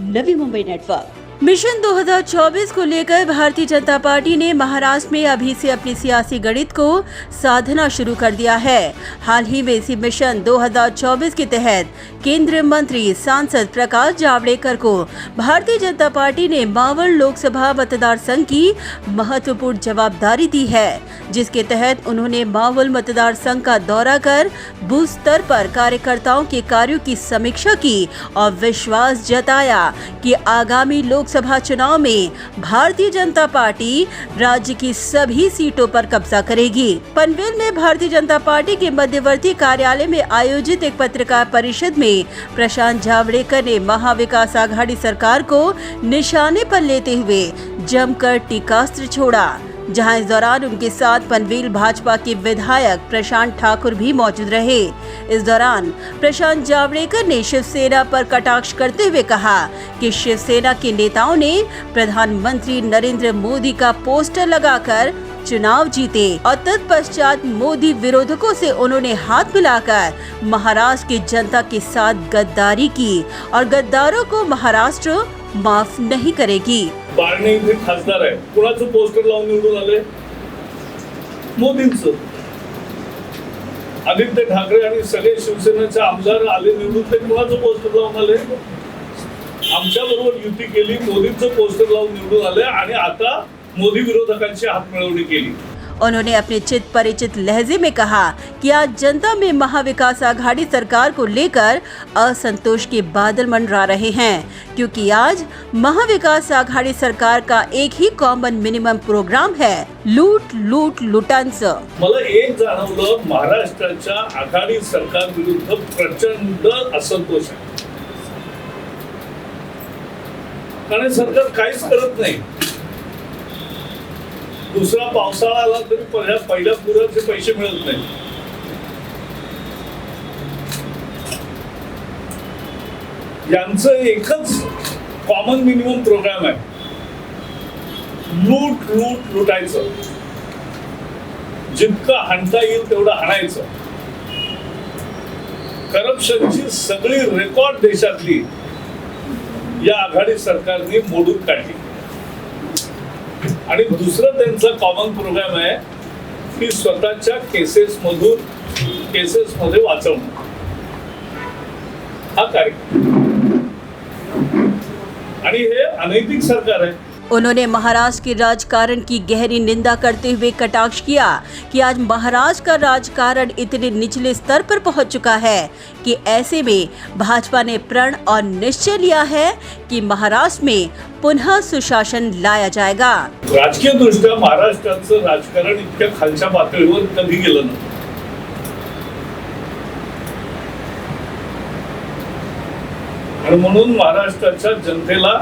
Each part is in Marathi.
नवी मुंबई नेटवर्क। मिशन 2024 को लेकर भारतीय जनता पार्टी ने महाराष्ट्र में अभी से अपनी सियासी गणित को साधना शुरू कर दिया है। हाल ही में इसी मिशन 2024 के तहत केंद्रीय मंत्री सांसद प्रकाश जावड़ेकर को भारतीय जनता पार्टी ने मावल लोकसभा मतदार संघ की महत्वपूर्ण जवाबदारी दी है, जिसके तहत उन्होंने मावल मतदार संघ का दौरा कर बूथ स्तर पर कार्यकर्ताओं के कार्यों की समीक्षा की और विश्वास जताया कि आगामी लोकसभा चुनाव में भारतीय जनता पार्टी राज्य की सभी सीटों पर कब्जा करेगी। पनवेल में भारतीय जनता पार्टी के मध्यवर्ती कार्यालय में आयोजित एक पत्रकार परिषद में प्रशांत जावड़ेकर ने महाविकास आघाड़ी सरकार को निशाने पर लेते हुए जमकर टीकास्त्र छोड़ा, जहां इस दौरान उनके साथ पनवेल भाजपा के विधायक प्रशांत ठाकुर भी मौजूद रहे। इस दौरान प्रशांत जावड़ेकर ने शिवसेना पर कटाक्ष करते हुए कहा कि शिवसेना के नेताओं ने प्रधानमंत्री नरेंद्र मोदी का पोस्टर लगाकर चुनाव जीते और तत्पश्चात मोदी विरोधकों से उन्होंने हाथ मिलाकर महाराष्ट्र की जनता के साथ गद्दारी की और गद्दारों को महाराष्ट्र माफ नहीं करेगी। बारणे इथे खासदार आहे, कुणाचं पोस्टर लावून निवडून आले? मोदींचं। आदित्य ठाकरे आणि सगळे शिवसेनेचे आमदार आले निवडून, ते कुणाचं पोस्टर लावून आले? आमच्या बरोबर युती केली, मोदींचं पोस्टर लावून निवडून आले आणि आता मोदी विरोधकांची हात मिळवणी केली। उन्होंने अपने चित परिचित लहजे में कहा कि आज जनता में महाविकास आघाड़ी सरकार को लेकर असंतोष के बादल मंडरा रहे हैं, क्योंकि आज महाविकास आघाड़ी सरकार का एक ही कॉमन मिनिमम प्रोग्राम है, लूट लूट लुटांचं। मला एक जाणवलं, महाराष्ट्राच्या आघाडी सरकार विरुद्ध प्रचंड असंतोष आहे, कारण सरकार काहीच करत नाही। दुसरा पावसाळा आला तरी पहिल्या पुराचे पैसे मिळत नाही। यांचं एकच कॉमन मिनिमम प्रोग्राम आहे, लूट लूट लुटायचं, जितकं हाणता येईल तेवढं हाणायचं। करप्शनची सगळी रेकॉर्ड देशातली या आघाडी सरकारने मोडून काढली आणि दुसरं त्यांचा कॉमन प्रोग्राम आहे की स्वतःच्या केसेस मध्ये वाचवणं, हा कार्यक्रम, आणि हे अनैतिक सरकार आहे। उन्होंने महाराष्ट्र के राजकारण की गहरी निंदा करते हुए कटाक्ष किया कि आज महाराष्ट्र का राजकारण इतने निचले स्तर पर पहुंच चुका है कि ऐसे में भाजपा ने प्रण और निश्चय लिया है कि महाराष्ट्र में पुनः सुशासन लाया जाएगा। राजकीय दृष्ट्या महाराष्ट्राचं राजकारण इतक्या खालच्या पातळीवर कधी गेलं नव्हतं, आणि म्हणून महाराष्ट्राच्या जनतेला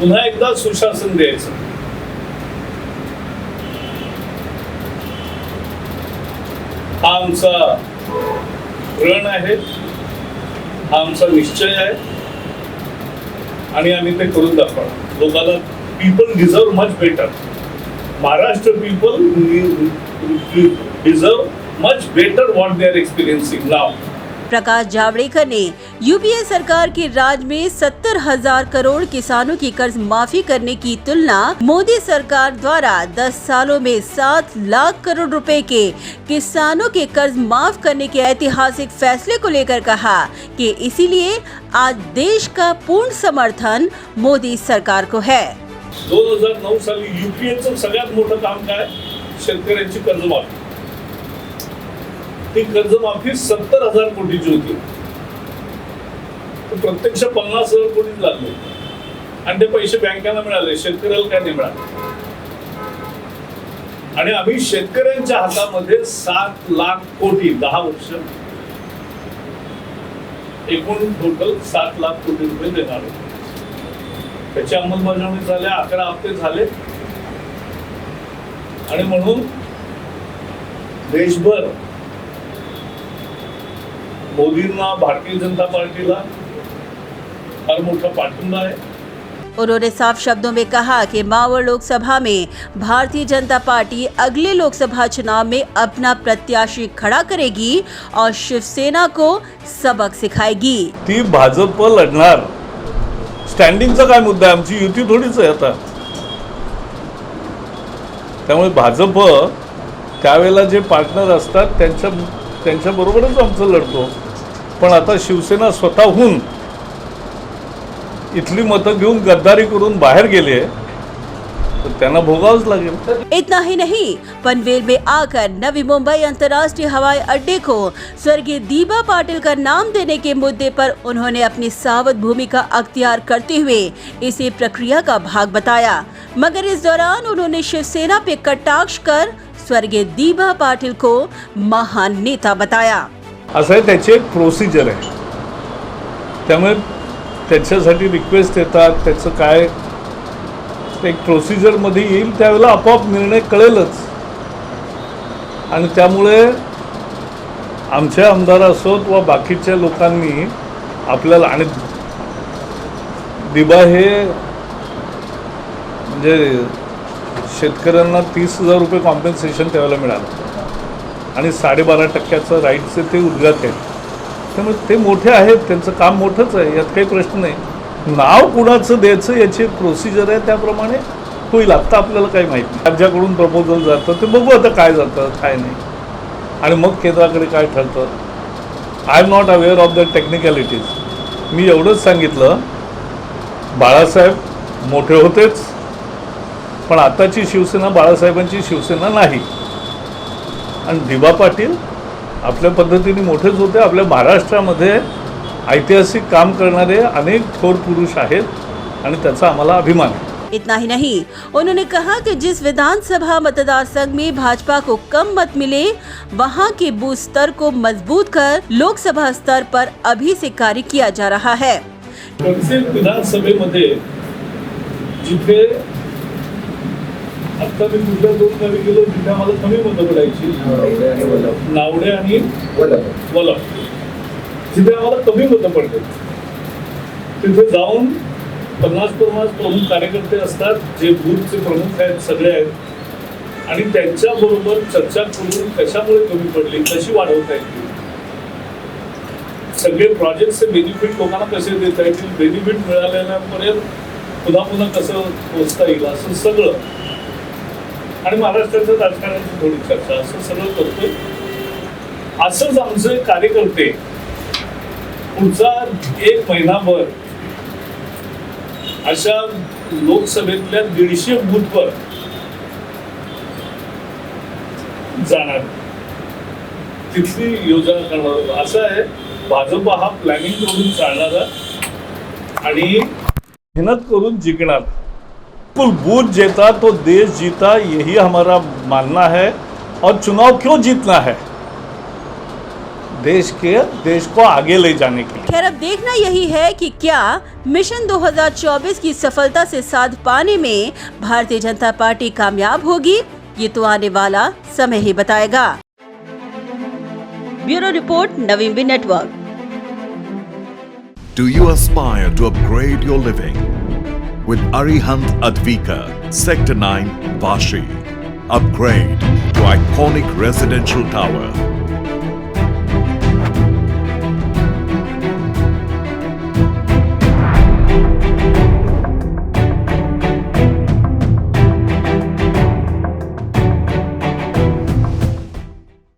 पुन्हा एकदा सुशासन द्यायचं, हा आमचा प्रण आहे, हा आमचा निश्चय आहे आणि आम्ही ते करून दाखवणार। लोकांना people deserve much better, Maharashtra people deserve much better what they are experiencing now. Prakash Javadekar ने यूपीए सरकार के राज में 70,000 करोड़ किसानों की कर्ज माफी करने की तुलना मोदी सरकार द्वारा 10 सालों में 7 लाख करोड़ रुपए के किसानों के कर्ज माफ करने के ऐतिहासिक फैसले को लेकर कहा कि इसीलिए आज देश का पूर्ण समर्थन मोदी सरकार को है। 2009 साली यूपीएचं सगळ्यात मोठं काम काय? शेतकऱ्यांची कर्जमाफी। ती कर्जमाफी 70,000 कोटीची होती, प्रत्यक्ष 50,000 कोटी लागले आणि ते पैसे बँकांना मिळाले, शेतकऱ्याला काय नाही मिळाले। आणि आम्ही शेतकऱ्यांच्या हातामध्ये 7 लाख कोटी 10 वर्ष एकूण टोटल 7 लाख कोटी रुपये देणार होतो। त्याची अंमलबजावणी झाल्या, 11 हप्ते झाले, आणि म्हणून देशभर मोदींना, भारतीय जनता पार्टीला फार मोठा पाठिंबा आहे। उन्होंने साफ शब्दों में कहा कि मावळ लोकसभा में भारतीय जनता पार्टी अगले लोकसभा चुनाव में अपना प्रत्याशी खड़ा करेगी और शिवसेना को सबक सिखाएगी। ती भाजप लढणार, स्टँडिंगचा काय मुद्दा आहे? आमची युती थोडीच आहे आता. त्यामुळे भाजप त्यावेळेला जे पार्टनर असतात त्यांच्याबरोबरच आमचं लढतो. पण आता शिवसेना स्वतःहून इथली मतं घेऊन गद्दारी करून बाहेर गेले तो त्यांना भोगावंच लागेल. इतना ही नहीं, पनवेल में आकर नवी मुंबई अंतर्राष्ट्रीय हवाई अड्डे को स्वर्गीय दीबा पाटिल का नाम देने के मुद्दे पर उन्होंने अपनी सावध भूमिका अख्तियार करते हुए इसे प्रक्रिया का भाग बताया. मगर इस दौरान उन्होंने शिवसेना पे कटाक्ष कर स्वर्गीय दीबा पाटिल को महान नेता बताया. असं आहे, त्याची एक प्रोसिजर आहे. त्यामुळे त्याच्यासाठी रिक्वेस्ट येतात, त्याचं काय एक प्रोसिजरमध्ये येईल त्यावेळेला आपोआप निर्णय कळेलच. आणि त्यामुळे आमचे आमदार असोत वा बाकीच्या लोकांनी आपल्याला, आणि दिबा हे म्हणजे शेतकऱ्यांना 30,000 रुपये कॉम्पेन्सेशन त्यावेळेला मिळालं आणि 12.5% राईटचे ते उद्गात आहेत. त्यामुळे ते मोठे आहेत, त्यांचं काम मोठंच आहे, यात काही प्रश्न नाही. नाव कुणाचं द्यायचं याची एक प्रोसिजर आहे, त्याप्रमाणे होईल. आत्ता आपल्याला काही माहिती नाही. राज्याकडून प्रपोजल जातं ते बघू आता काय जातं काय नाही, आणि मग केंद्राकडे काय ठरतं. I am not aware of the technicalities. मी एवढंच सांगितलं, बाळासाहेब मोठे होतेच, पण आताची शिवसेना बाळासाहेबांची शिवसेना नाही. आणि दिबा पाटील आपल्या पद्धतीने मोठेच होते. आपल्या महाराष्ट्रामध्ये ऐतिहासिक काम करणारे अनेक थोर पुरुष आहेत आणि त्याचा आम्हाला अभिमान आहे. इतना ही नहीं, उन्होंने कहा कि जिस विधानसभा मतदार संघ में भाजपा को कम मत मिले, वहां के बूथ स्तर को मजबूत कर लोकसभा स्तर पर अभी से कार्य किया जा रहा है. प्रत्येक विधानसभेमध्ये जिथे आता मी कुठल्या 2 गावी गेलो जिथे आम्हाला कमी मतं पडायची, नावडे आणि वलभ, जिथे आम्हाला कमी मतं पडते तिथे जाऊन 50 प्रमुख कार्यकर्ते असतात, जे बूथचे प्रमुख आहेत, सगळे आहेत, आणि त्यांच्याबरोबर चर्चा करून कशामुळे कमी पडली, कशी वाढवता येतील, सगळे प्रोजेक्टचे बेनिफिट लोकांना कसे देता येतील, बेनिफिट मिळालेल्यापर्यंत पुन्हा कसं पोचता येईल, असं सगळं, आणि महाराष्ट्राच्या राजकारणाची थोडी चर्चा, असं सगळं करतोय. असंच आमचे कार्यकर्ते पुढचा 1 महिनाभर अशा लोकसभेतल्या 150 बूथवर जाणार, तिथली योजना करणार. असं आहे, भाजप हा प्लॅनिंग करून चालणारा आणि मेहनत करून जिंकणार. कुल बूथ जीता तो देश जीता, यही हमारा मानना है. और चुनाव क्यों जीतना है? देश को आगे ले जाने के लिए. खैर, अब देखना यही है कि क्या मिशन 2024 की सफलता से साथ पाने में भारतीय जनता पार्टी कामयाब होगी, ये तो आने वाला समय ही बताएगा. Bureau report, Naveen network. Do you aspire to upgrade your living? With Arihant Advika, Sector 9, Vashi. Upgrade to iconic residential tower